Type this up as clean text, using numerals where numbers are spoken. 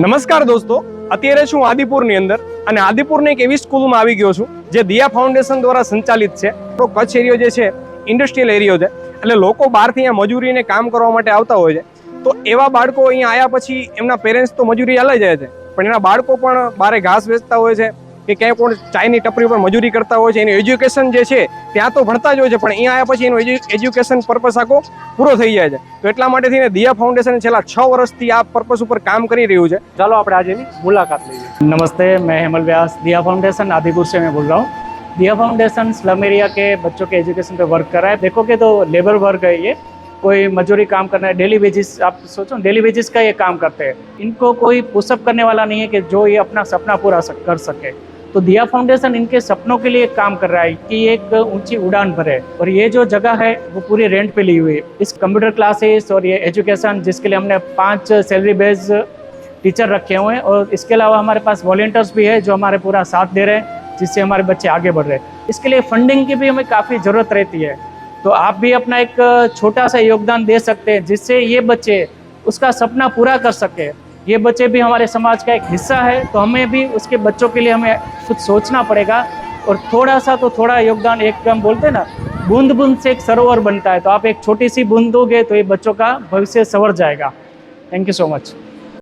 નમસ્કાર દોસ્તો, અત્યારે છું આદિપુરની અંદર અને આદિપુરની એક એવી સ્કૂલમાં આવી ગયો છું જે દિયા ફાઉન્ડેશન દ્વારા સંચાલિત છે. તો કચ્છ એરિયો જે છે ઇન્ડસ્ટ્રીયલ એરિયો છે, એટલે લોકો બહારથી અહીંયા મજૂરીને કામ કરવા માટે આવતા હોય છે. તો એવા બાળકો અહીંયા આવ્યા પછી એમના પેરેન્ટ્સ તો મજૂરી ચાલી જાય છે, પણ એના બાળકો પણ બારે ઘાસ વેચતા હોય છે કે ક્યાંય પણ ચાયની ટપરી પર મજૂરી કરતા હોય છે. એનું એજ્યુકેશન જે છે ત્યાં તો ભણતા જ હોય છે, પણ અહીંયા આવ્યા પછી એનું એજ્યુકેશન પર્પસ આખો પૂરો થઈ જાય છે. તો એટલા માટે થઈને દિયા ફાउंडेशन છેલ્લા 6 વર્ષથી આ પર્પસ ઉપર કામ કરી રહ્યું છે. ચાલો આપણે આજે એની મુલાકાત લઈએ. नमस्ते, मैं हेमल व्यास, दिया फाउंडेशन आदिपुर से मैं बोल रहा हूँ। दिया फाउंडेशन स्लम एरिया के बच्चों के एजुकेशन पे वर्क कर रहा है। देखोगे तो लेबर वर्क है ये, कोई मजदूरी काम करना है, डेली वेजिस, आप सोचो डेली वेजिस का ये काम करते हैं। इनको कोई पुशअप करने वाला नहीं है कि जो ये अपना सपना पूरा कर सके। तो दिया फाउंडेशन इनके सपनों के लिए काम कर रहा है कि एक ऊंची उड़ान भरे, और ये जो जगह है वो पूरी रेंट पे ली हुई है। इस कंप्यूटर क्लासेस और ये एजुकेशन जिसके लिए हमने 5 सैलरी बेस्ड टीचर रखे हुए हैं, और इसके अलावा हमारे पास वॉलंटियर्स भी है जो हमारे पूरा साथ दे रहे हैं, जिससे हमारे बच्चे आगे बढ़ रहे हैं। इसके लिए फंडिंग की भी हमें काफ़ी ज़रूरत रहती है, तो आप भी अपना एक छोटा सा योगदान दे सकते हैं जिससे ये बच्चे उसका सपना पूरा कर सके। ये बच्चे भी हमारे समाज का एक हिस्सा है, तो हमें भी उसके बच्चों के लिए हमें कुछ सोचना पड़ेगा, और थोड़ा सा तो थोड़ा योगदान, एक हम बोलते हैं ना, बूंद बूंद से एक सरोवर बनता है, तो आप एक छोटी सी बूंद दोगे तो ये बच्चों का भविष्य संवर जाएगा। Thank you so much.